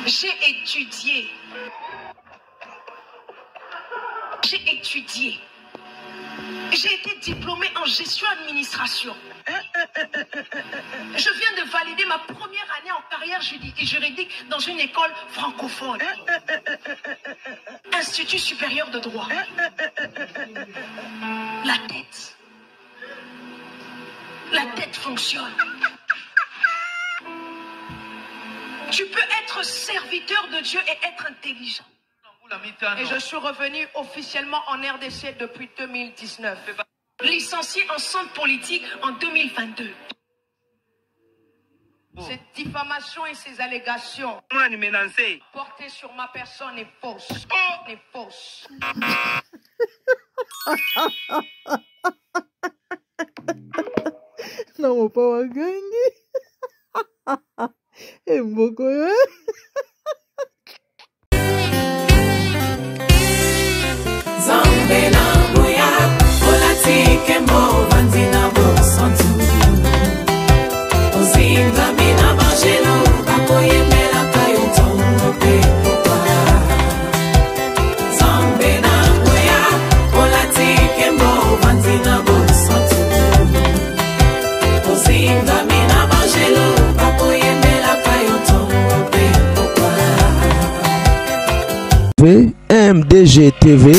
J'ai étudié. J'ai été diplômée en gestion administration. Je viens de valider ma première année en carrière juridique dans une école francophone. Institut supérieur de droit. La tête fonctionne. Tu peux être serviteur de Dieu et être intelligent. Et je suis revenu officiellement en RDC depuis 2019. Licencié en centre politique en 2022. Cette diffamation et ces allégations portées sur ma personne est fausse. Est fausse. Non, mon pas gagné. Et beaucoup. MDG TV,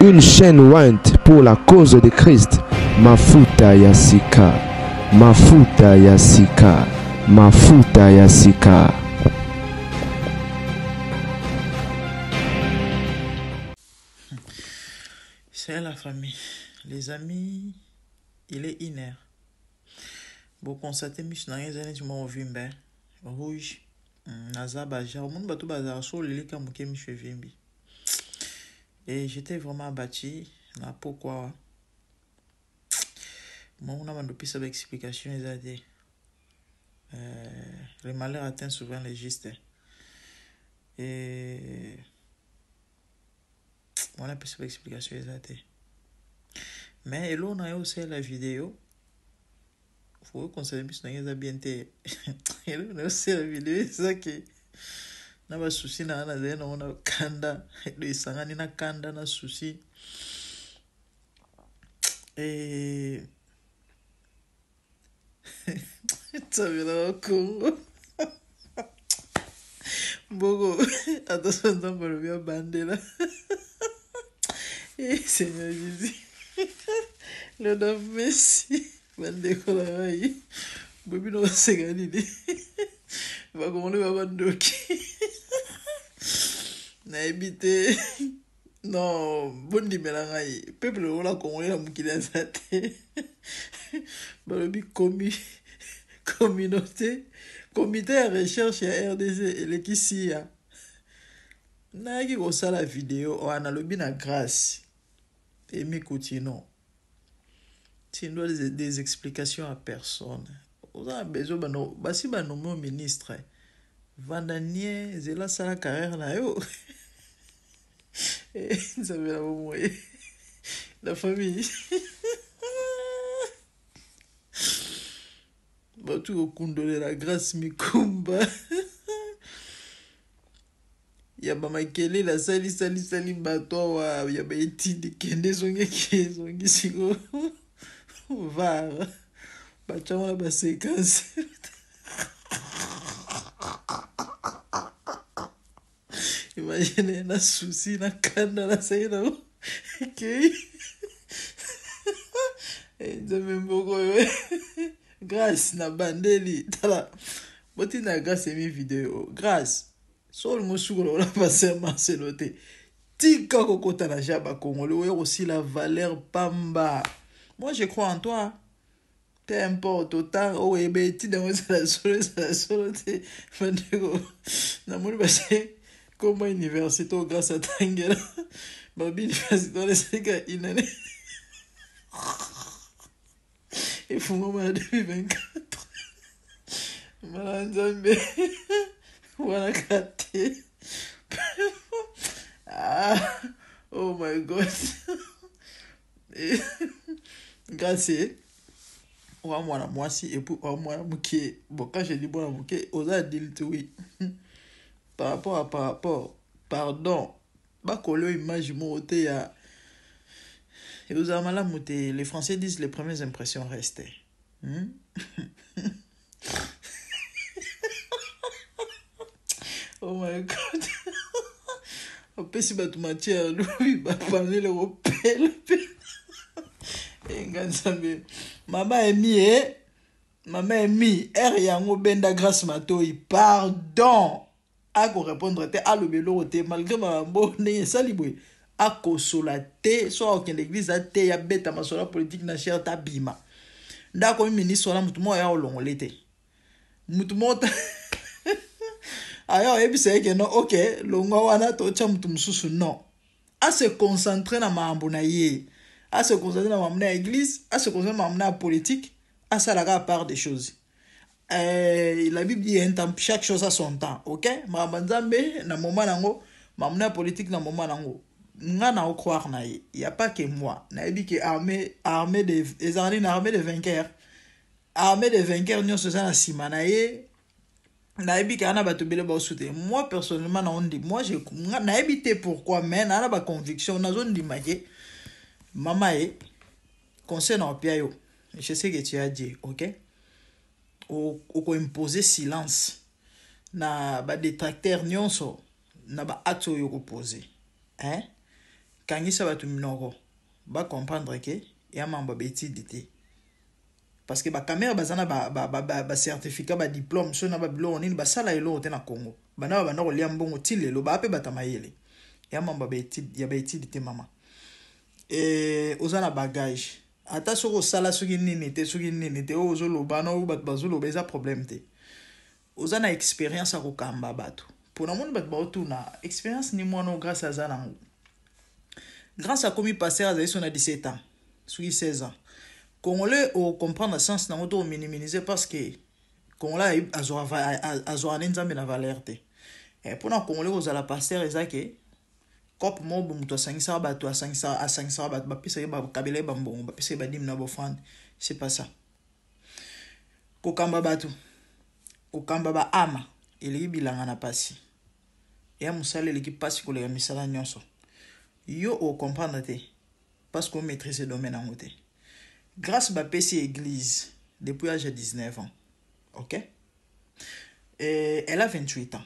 une chaîne Went pour la cause de Christ. Mafuta Yasika, Mafuta Yasika, Mafuta Yasika. C'est la famille. Les amis, il est inert. Vous constatez, je m'en vu rouge. Nazaba, j'ai un monde bateau bazar sur le lit comme je vimbi. Et j'étais vraiment abattu. Pourquoi? Moi, on a depuis cette explication. Le malheur atteint souvent les justes. Et on a plus cette explication. Mais là, on a aussi la vidéo. Il faut qu'on s'est mis dans bien été. Et là, on a aussi la vidéo. C'est ça qui. Na ba susi na ana zena ona kanda do isangani na kanda na susi Tabila Congo Bogo attention dans le bien bandela Seigneur Jésus le nom Messi bandeko la rai bobi no segani de va comment le va bandoki na habité non bon dimelangai peuple la congolais la mukila zate balobi communauté comité de recherche à RDC et l'équipe na qui ça la vidéo on a lobi na grâce et m'écoutez non tu dois des explications à personne on a besoin basi ba nommer ministre Vandanier zela sala carrière na yo et ça veut la moyen la famille ba tu okundole la grâce mikumba ya ba makele la sali bato wa ya ba etindi kende zongi siko var ba chama ba séquence imagine na souci na kanda na saina okay et même beaucoup grâce na bandeli tala boti na grâce mi vidéo grâce sol mosuko la passer Marceloté tika kokota na jaba congolais ouais aussi la valeur pamba moi je crois en toi peu importe autant oh et ben tu dans la solo bandeko na moni basé comme université grâce à Tangela babi université dans les inane et faut moi 2024 malanzambe voilà katé ah oh my god grâce wa mwana mwasi et pour mwana muke bon quand je dis bon muke oza adulte oui par rapport, pardon, bakolo image mote ya, et aux amalamoute, les Français disent les premières impressions restaient. Oh my God. Opesi batu matière lui bapane le repel. Enganzambe. Mama Emi yango benda grâce matoi pardon. Ako répondre te alobelo te malgré ma bonne salibwe. Ako solate so au l'église te ya beta masola politique na cher tabima. Ndako ministre la mutumo ya olongolete. Mutumo ayo ebise ke no ok longo wana to cha mutu mususu non a se concentrer na mambo na ye a se concentrer na mambo na église a se concentrer na mambo na politique a ça la part des choses la Bible dit chaque chose a son temps ok mambo nzambe na moment nango mambo na politique na moment nango nga na croire na ye y a pas que moi na ebi que armée de armée de vainqueurs nyonso ça na sima na ye naebi kana bato bele ba soute moi personnellement na ondi moi je naebi te pourquoi mais na ba conviction na zone dimake mama conseil na pia yo je sais que tu as dit OK o ko imposer silence na ba détracteur nyonso na ba acte yo ko poser kangisa bato minoko ba comprendre que ya mamba betidité parce que ba caméra bazana ba certificat ba diplôme so na ba bilo nini ba sala elo te na Congo bana ba na ko lia mbongo tilelo ba pe batamayele ya mamba ya betidité mama ozana bagage ata soko sala soki nini te ozolo bana o bat bazolo beza problème te ozana expérience a ko kamba bato pour na monde bat ba otuna expérience ni mwana grâce à zana grâce à commis passer à son a 17 ans soki 16 ans Congolais au comprendre le sens na moto minimiser parce que Congolais azora nzambe na valeur te et pour na Congolais aux ala passer ezake cop mo muto asangisa bato asangisa bato bapisa ba kabele bambongo bapisa ba dim na bofrande c'est pas ça kokamba bato kokamba ba ama eli bilanga na pasi ya musale leki pasi ko le misala nyonso yo au comprendre te parce qu'on maîtrise le domaine en côté grâce à PC Église depuis l'âge de 19 ans. OK? Et elle a 28 ans.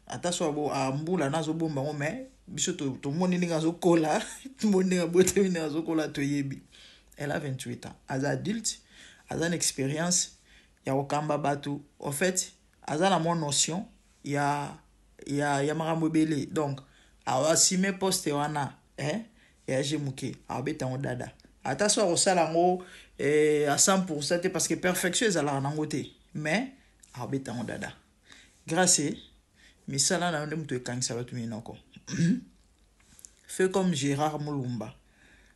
Attention à Mboula nazo bomba mais biso to moni ninga zo kola, to moni nga bote ninga zo kola to yebi. Elle a 28 ans. As adulte, as une expérience, ya okamba batu. En fait, as la mon notion, ya marambo belé. Donc, a assumer poste wana, ya jemuke, a beta on dada. Attention au salango à 100% parce que perfection est à la nangote mais abeta on dada grâce misala na ndem to kanisa batu minoko fait comme Gérard Mulumba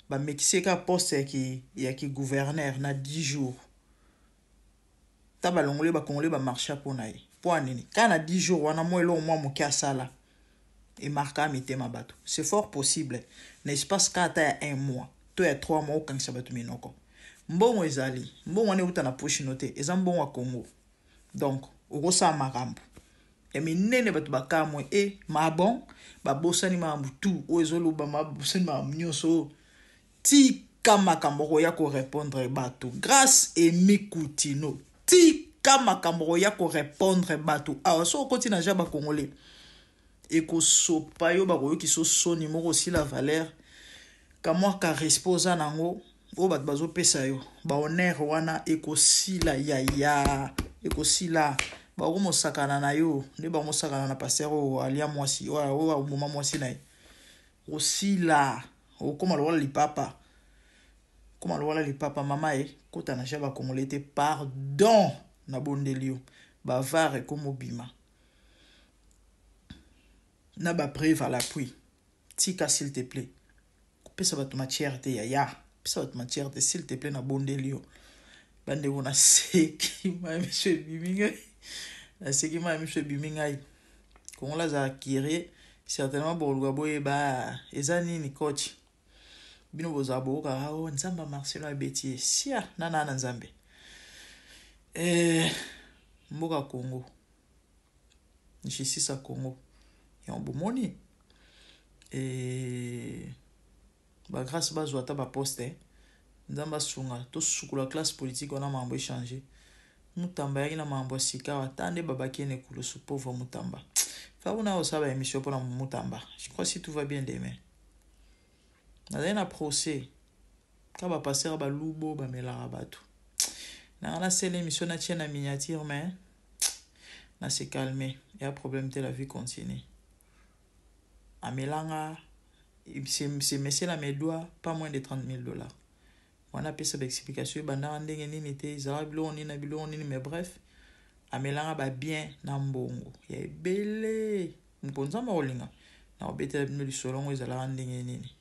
ba mekiseka poste qui gouverneur na 10 jours tabalongole ba congolais ba marcha pona ye po nini kana 10 jours wana mo elo mo mo kiasala et marka mitema bato c'est fort possible n'est-ce pas qu'ata un mois to ya 3 mois quand ça batu minoko mbongo ezali mbongo ne uta na poche note eza mbongo wa Congo donc okosa makambo e minene batu bakamwe ma bon ba bosani mambu tout o ezolo ba ma bosani ma nyonso ti kama kambo ya ko répondre bato grâce et mikutino ti kama kambo ya ko répondre bato a so koti na jaba congolais e ko sopa yo ba ko ki so soni moko si la valeur kamwa ka resposa nango o bat bazo pesa yo ba honneur wana ekosila ya ekosila ba ko mosakana na yo ne ba mosakana na pasteur o alia mwasi o moma mwasi na osila o koma lo wala lipapa mama kota na jaba congolais pardon na bondelio ba vare comme bima na ba preuve à l'appui tika s'il te plaît pesa bato matière te ya pesa bato matière te s'il te plaît na bondelio bande wona seki ma monsieur biminga na seki ma monsieur biminga ko la za kire certainement bolwa boye ba ezani ni coach bino bozabo ka o nzamba Marcelo Abetier sia nana nzambe mboka Congo nishisi sa Congo yon bomoni et ba grâce bazwa ta ba poste nzamba sunga to sukula classe politique on a mambo échanger Mutamba yaki na mambo sika watande babaki ne kulusu pauvre Mutamba fa una osaba émission pour Mutamba je crois si tout va bien demain na procès ka ba passer ba lubo ba melara batu na c'est l'émission na tienne en miniature mais na se calmer il y a problème de la vie continue amelanga c'est monsieur la mes doigts pas moins de $30,000 on a payé cette explication bana ndenge nini te izala bilo ni na bilo ni mais bref amelanga ba bien na mbongo ya ebele mponza maolinga na obete me solongo izala ndenge nini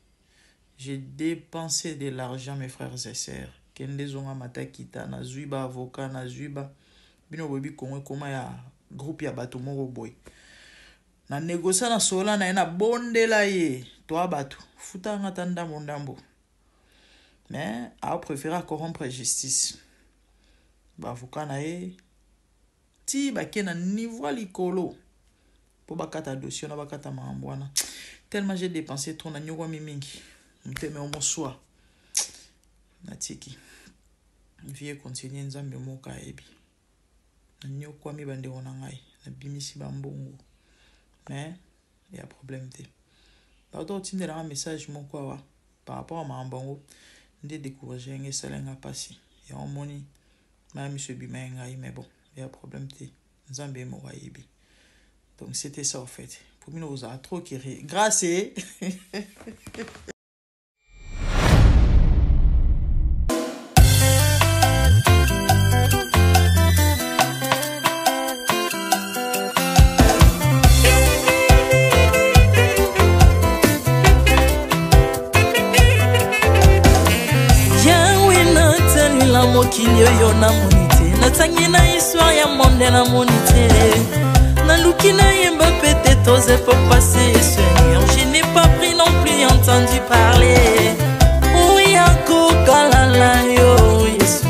j'ai dépensé de l'argent mes frères et sœurs kende zonga matakita na zuiba avocat na zuiba bino bobi kongo koma ya groupe ya bato moko boy na négocier na sola na bondela ye to bato futa ngata ndambo mais a préféré corrompre justice ba avocat na ye ti ba kena niveau likolo po bakata dossier na bakata mambwana tellement j'ai dépensé trop na nyoko mingi mteme au monsoi na tiki vie continue nzambe moka ebi na nyoko mi bande ona ngai na bimisi bambongo mais il y a problème te ba to tindela un message moko wa par rapport à mambongo ndé décourager ngai salenga passi ya omoni ma monsieur bimenga mais bon il y a problème te nzambe moka ebi donc c'était ça en fait pour nous vous a trop qui grâce mokili oyo namoni te natangi na histoire ya monde namoni te naluki nayemba pete toze po passer Seigneur je n'ai pas pris non plus entendu parler oya kokalala yo Yesu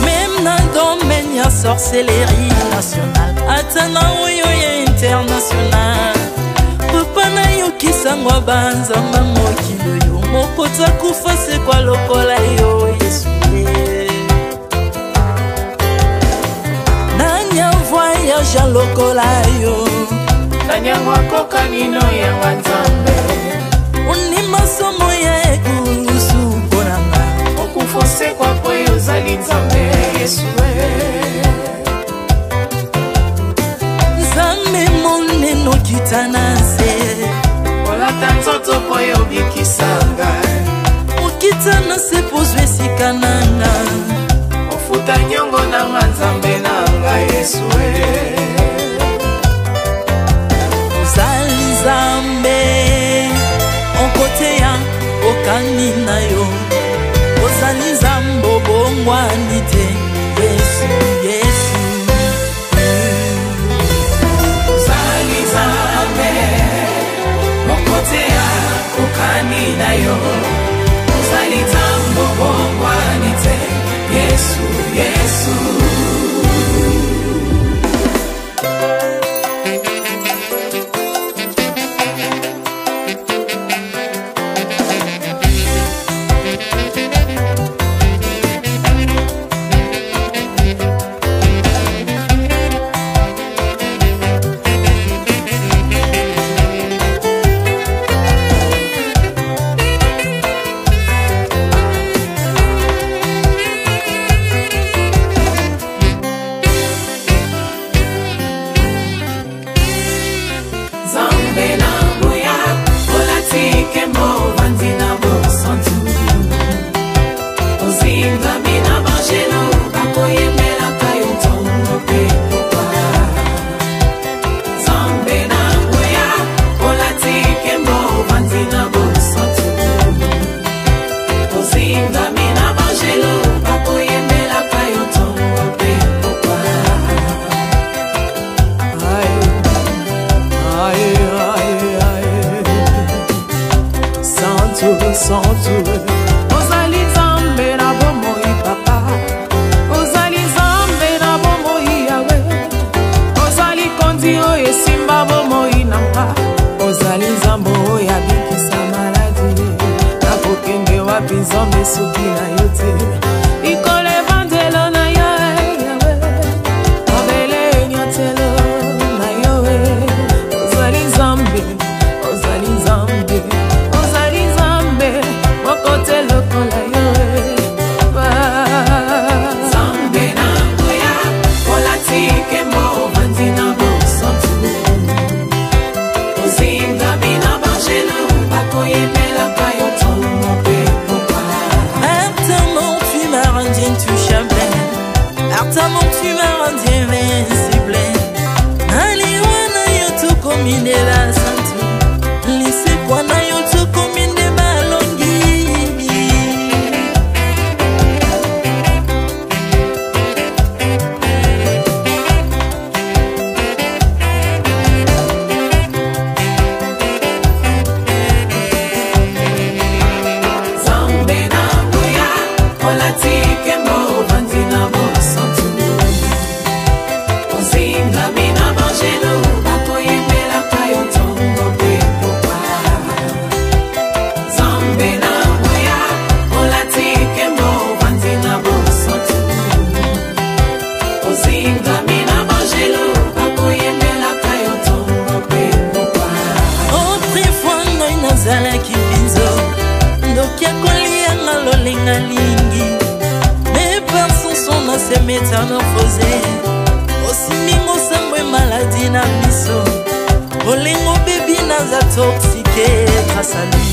même na domaine ya sorcellerie nationale atana oyo ya international Pana yo kisangwa banzamba mokilo yo mokota kufa se kwa lokola yo Yesu Nanya voyage lokola yo Nanya wakoka nino ya wanzambe Uni masomo ya ekulusu konanga Okufose kwa poyo zali nzambe Yesu Nzambe moneno kitanase Tanto poyo bikisanga Ukitana se pozwe sikananga Ofuta nyongo na nzambe nanga Yesu Ozali nzambe Onkote ya okani na yo Ozali nzambo bongwani te Yesu, Yesu Ozali nzambe Mokotea kukani na yo Uzali tambo bongwani te Yesu, Yesu soki na yo te ikole bandelo na yo yawe abele nyatelo na yo ozali zambe ozali zambe ozali zambe mokote lokola yo zambe na ngoya olatike mo bandina bosantu ozinga bina bangelo bakoyemela kayo tomo pe popa Artamon tu m'as rendu intouchable Artamon tu m'as rendu invincible Aliwana yo to komine la santu Lise kwa na yo to komine balongi Olatike mo bandina bosantu ozinga bina bangelo bakoyemela kayo tongo pe popa zambe na ngoya olatike mo bandina bosantu ozinga bina bangelo bakoyemela kayo tongo pe popa autrefois ngai nazalaki binzo ndokia kolianga lolenga lingi mes pensons sont dans ces métamorphosés aussi mingo sambwe maladie na miso olengo baby naza toxique grâce à lui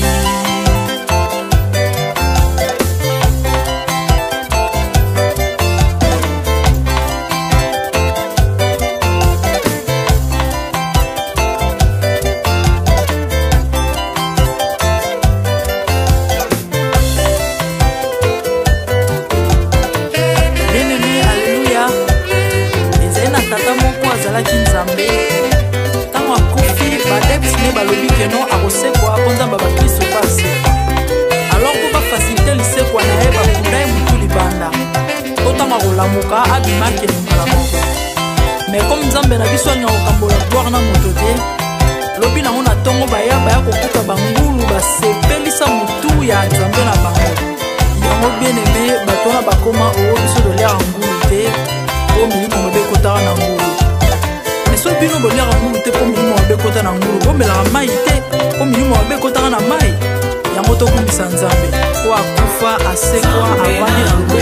tango akufi badepsine balobi keno akosekwa akonzamba bakristo pase alors po bafacilite lisekwa na ye bakunda ye mutu libanda totanga kolamuka abimaki elingala moko mais comme nzambe na biso alinga kokambola gloire na moto te lobi nango na ntongo baya kokuta bangulu basepelisa motu ya nzambe na bango yango bien aime bato wana bakoma oo biso doliaka ngulu te po milimo mobe ekotaka na ngulu so bino boliaka ngulu te po milimo mabe ekota na ngulu bomelaka mai te po milimo mabe ekotaka na mai yango tokumbisa nzambe po akufa asekwa avandi na loboko